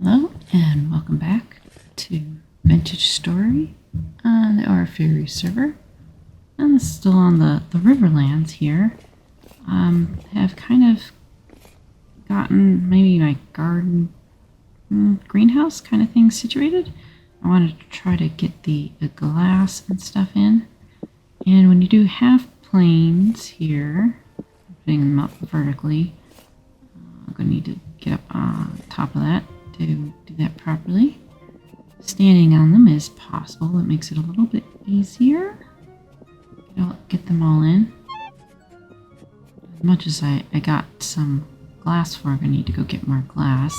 Hello and welcome back to Vintage Story on our Fury server. I'm still on the Riverlands here. Have kind of gotten maybe my garden greenhouse kind of thing situated. I wanted to try to get the glass and stuff in. And when you do half planes here, putting them up vertically, I'm going to need to get up on top of that to do that properly. Standing on them is possible. It makes it a little bit easier. Get them all in. As much as I got some glass for, I'm going to need to go get more glass.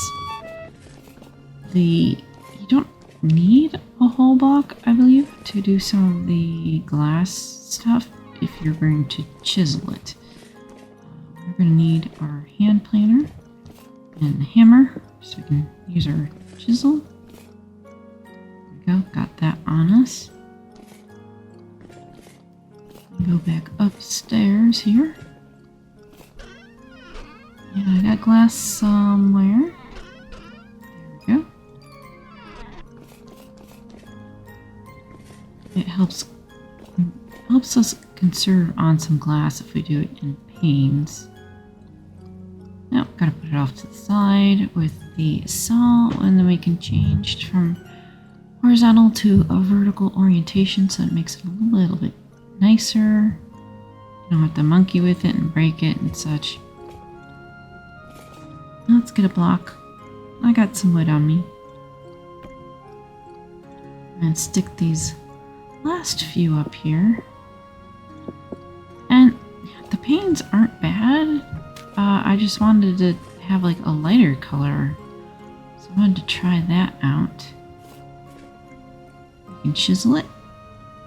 You don't need a whole block, I believe, to do some of the glass stuff if you're going to chisel it. We're going to need our hand planer and the hammer so we can use our chisel. There we go, got that on us. Go back upstairs here. Yeah, I got glass somewhere. There we go. It helps us conserve on some glass if we do it in panes. Now, gotta put it off to the side with the saw, and then we can change from horizontal to a vertical orientation so it makes it a little bit nicer. You don't have to monkey with it and break it and such. Now let's get a block. I got some wood on me. And stick these last few up here. And the panes aren't bad. I just wanted to have like a lighter color. So I wanted to try that out. You can chisel it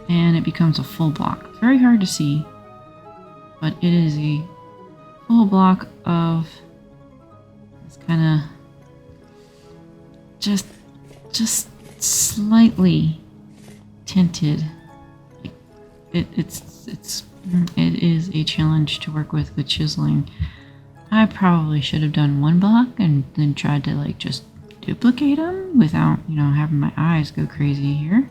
and it becomes a full block. Very hard to see, but it is a full block of this kind of just slightly tinted. It is a challenge to work with chiseling. I probably should have done one block and then tried to like just duplicate them without, having my eyes go crazy here.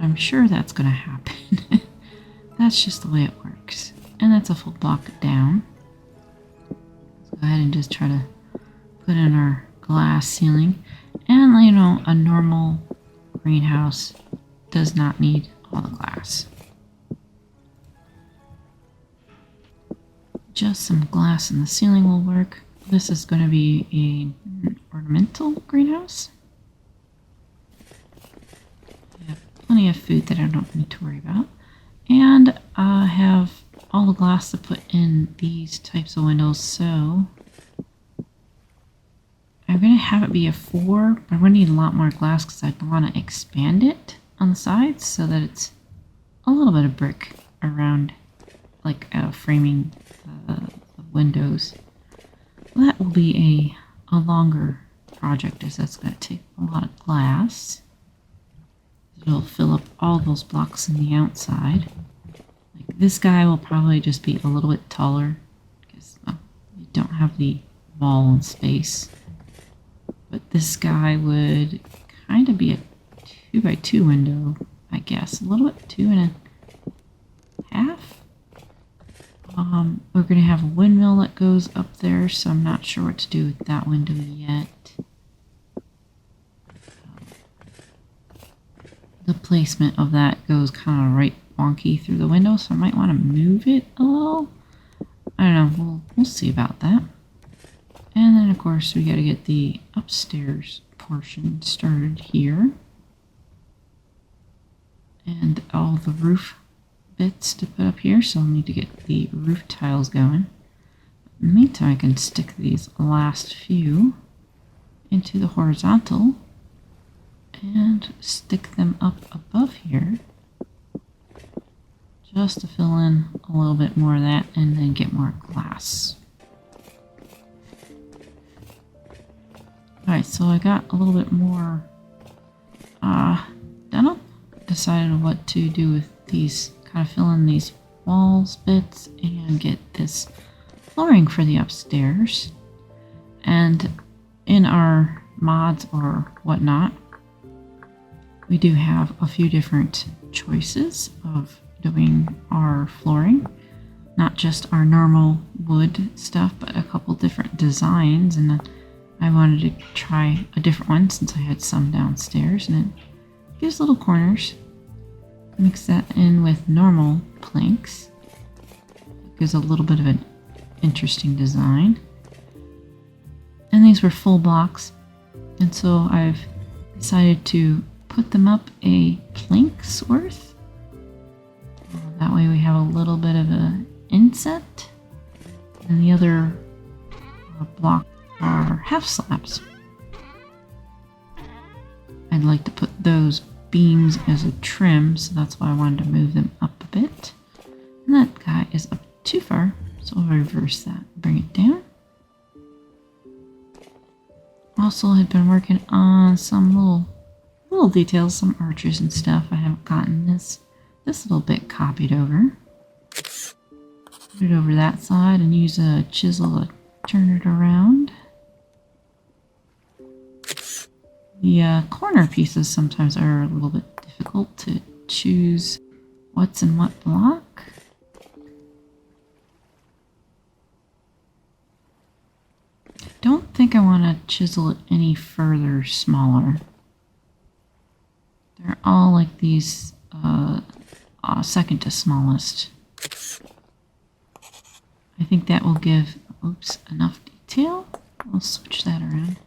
I'm sure that's gonna happen. That's just the way it works. And that's a full block down. Let's go ahead and just try to put in our glass ceiling. And a normal greenhouse does not need all the glass. Just some glass in the ceiling will work. This is going to be an ornamental greenhouse. I have plenty of food that I don't need to worry about. And I have all the glass to put in these types of windows, so I'm going to have it be a 4, but I'm going to need a lot more glass because I want to expand it on the sides so that it's a little bit of brick around, like framing the windows. That will be a longer project, as that's going to take a lot of glass. It'll fill up all those blocks in the outside. Like this guy will probably just be a little bit taller because you don't have the wall and space. But this guy would kind of be a 2x2 window, I guess. A little bit, 2.5. We're going to have a windmill that goes up there, so I'm not sure what to do with that window yet. The placement of that goes kind of right wonky through the window, so I might want to move it a little. I don't know, we'll see about that. And then of course we got to get the upstairs portion started here. And all the roof bits to put up here, so I'll need to get the roof tiles going. In the meantime, I can stick these last few into the horizontal and stick them up above here just to fill in a little bit more of that and then get more glass. Alright, so I got a little bit more done up. Decided what to do with these, kind of fill in these walls bits and get this flooring for the upstairs. And in our mods or whatnot, we do have a few different choices of doing our flooring. Not just our normal wood stuff, but a couple different designs, and then I wanted to try a different one since I had some downstairs, and it gives little corners. Mix that in with normal planks. It gives a little bit of an interesting design. And these were full blocks, and so I've decided to put them up a plank's worth. That way we have a little bit of an inset, and the other block are half slabs. I'd like to put those beams as a trim, so that's why I wanted to move them up a bit. And that guy is up too far, so I'll reverse that, bring it down. Also, I've been working on some little details, some arches and stuff. I haven't gotten this little bit copied over. Put it over that side and use a chisel to turn it around. The corner pieces sometimes are a little bit difficult to choose what's in what block. I don't think I want to chisel it any further smaller. They're all like these second to smallest. I think that will give, enough detail. We'll switch that around.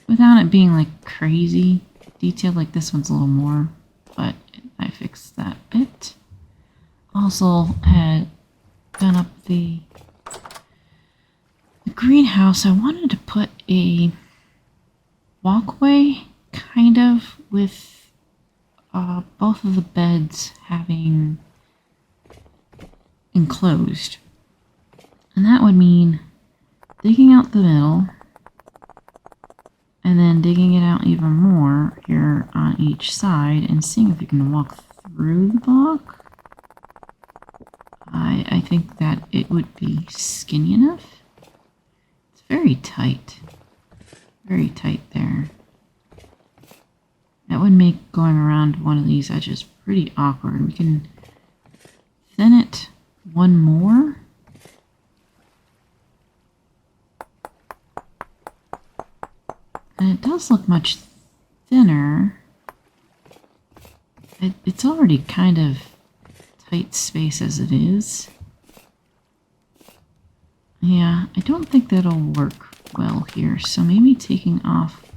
Without it being like crazy detailed, like this one's a little more, but I fixed that bit. Also had done up the greenhouse. I wanted to put a walkway kind of with both of the beds having enclosed. And that would mean digging out the middle and then digging it out even more here on each side and seeing if you can walk through the block. I think that it would be skinny enough. It's very tight there. That would make going around one of these edges pretty awkward. We can thin it one more. And it does look much thinner. It's already kind of tight space as it is. Yeah, I don't think that'll work well here. So maybe taking off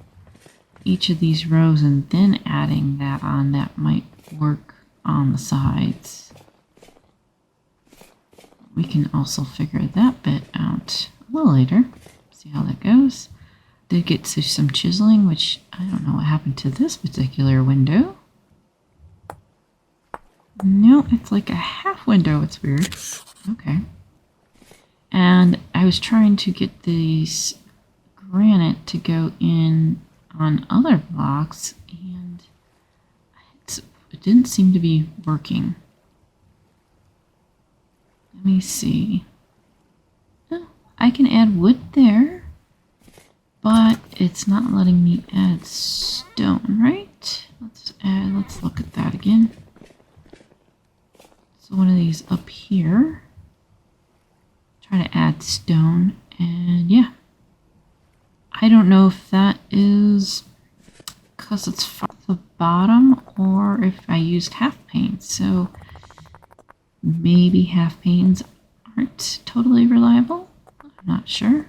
each of these rows and then adding that on, that might work on the sides. We can also figure that bit out a little later. See how that goes. Did get to some chiseling, which I don't know what happened to this particular window. No, it's like a half window. It's weird. Okay. And I was trying to get these granite to go in on other blocks, and it didn't seem to be working. Let me see. Oh, I can add wood there, but it's not letting me add stone, right? Let's look at that again. So one of these up here. Try to add stone, and yeah. I don't know if that is because it's from the bottom or if I used half panes. So maybe half panes aren't totally reliable. I'm not sure.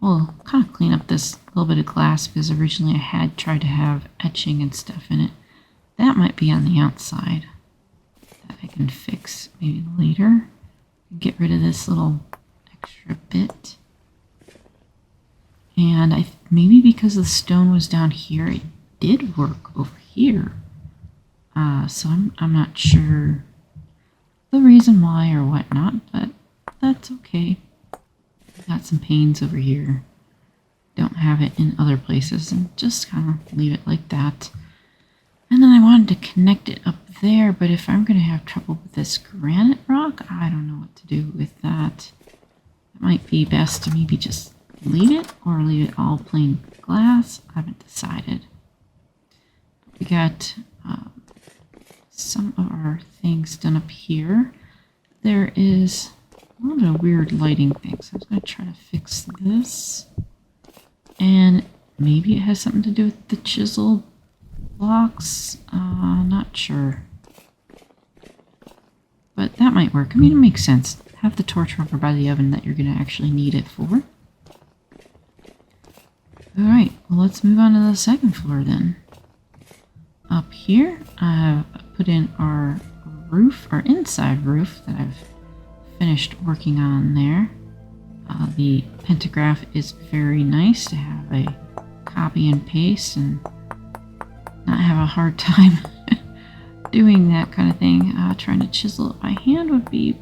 We'll kind of clean up this little bit of glass because originally I had tried to have etching and stuff in it. That might be on the outside that I can fix maybe later. Get rid of this little extra bit. And maybe because the stone was down here, it did work over here. So I'm not sure the reason why or whatnot, but that's okay. Got some panes over here. Don't have it in other places, and just kind of leave it like that. And then I wanted to connect it up there, but if I'm going to have trouble with this granite rock, I don't know what to do with that. It might be best to maybe just leave it or leave it all plain glass? I haven't decided. We got some of our things done up here. There is a little bit of weird lighting things. So I was going to try to fix this. And maybe it has something to do with the chisel blocks. Not sure. But that might work. I mean, it makes sense. Have the torch over by the oven that you're going to actually need it for. Alright, well, let's move on to the second floor then. Up here, I have put in our roof, our inside roof that I've finished working on there. The pantograph is very nice to have a copy and paste and not have a hard time doing that kind of thing. Trying to chisel it by hand would be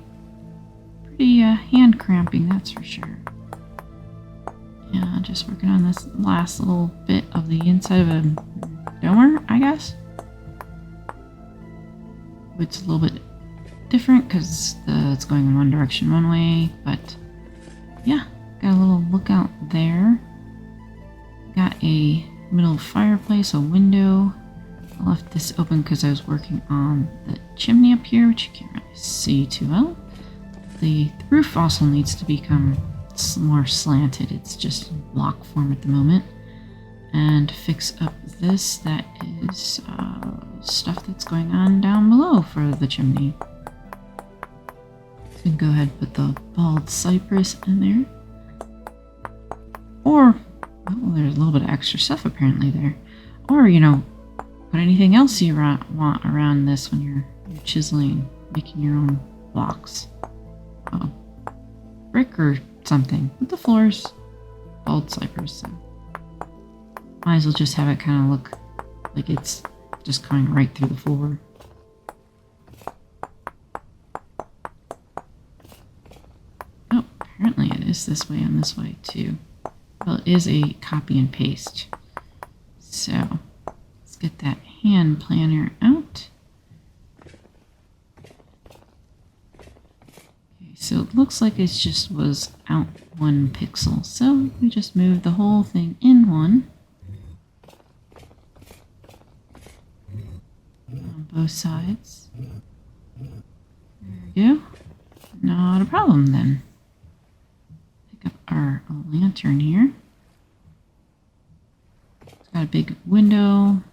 pretty hand cramping, that's for sure. Yeah, just working on this last little bit of the inside of a domer, I guess. It's a little bit different because it's going in one direction one way, but yeah, got a little lookout there. Got a middle fireplace, a window. I left this open because I was working on the chimney up here, which you can't really see too well. The roof also needs to become more slanted. It's just in block form at the moment. And fix up this. That is stuff that's going on down below for the chimney. So go ahead and put the bald cypress in there. Or, oh, there's a little bit of extra stuff apparently there. Or, you know, put anything else you want around this when you're chiseling, making your own blocks. Brick or something. With the floors, bald cypress. So. Might as well just have it kind of look like it's just going right through the floor. Oh, apparently it is this way and this way too. Well, it is a copy and paste. So, let's get that hand planner out. Okay, so it looks like it just was out 1 pixel. So, we just moved the whole thing in one. On both sides. There we go. Not a problem then. Pick up our lantern here. It's got a big window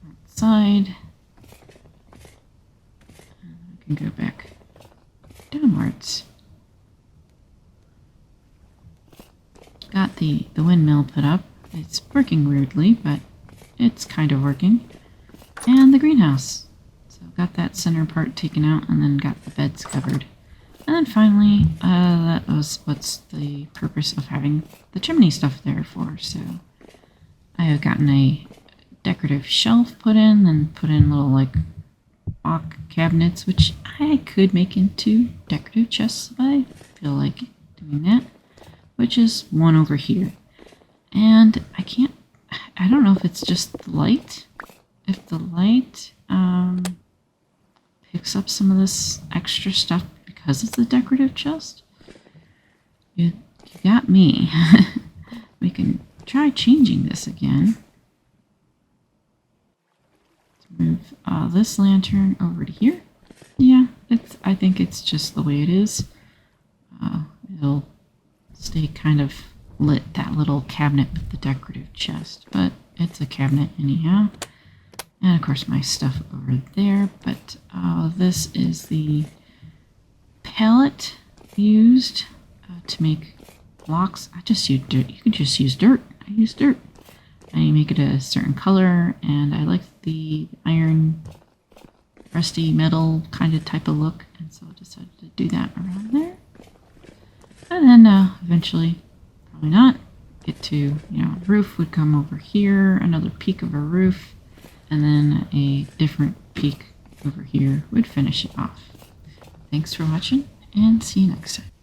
outside. And I can go back downwards. Got the windmill put up. It's working weirdly, but it's kind of working. And the greenhouse. So got that center part taken out and then got the beds covered. And then finally, that was what's the purpose of having the chimney stuff there for. So I have gotten a decorative shelf put in and put in little like rock cabinets, which I could make into decorative chests if I feel like doing that, which is one over here. And I don't know if it's just the light. If the light picks up some of this extra stuff because it's a decorative chest, you got me. We can try changing this again. Let's move this lantern over to here. Yeah, I think it's just the way it is. It'll stay kind of lit, that little cabinet with the decorative chest, but it's a cabinet anyhow. And of course my stuff over there, but this is the palette used to make blocks. I just use dirt. You can just use dirt. I use dirt. I make it a certain color, and I like the iron, rusty metal kind of type of look, and so I decided to do that around there. And then eventually, probably not, get to, you know, roof would come over here, another peak of a roof, and then a different peak over here would finish it off. Thanks for watching, and see you next time.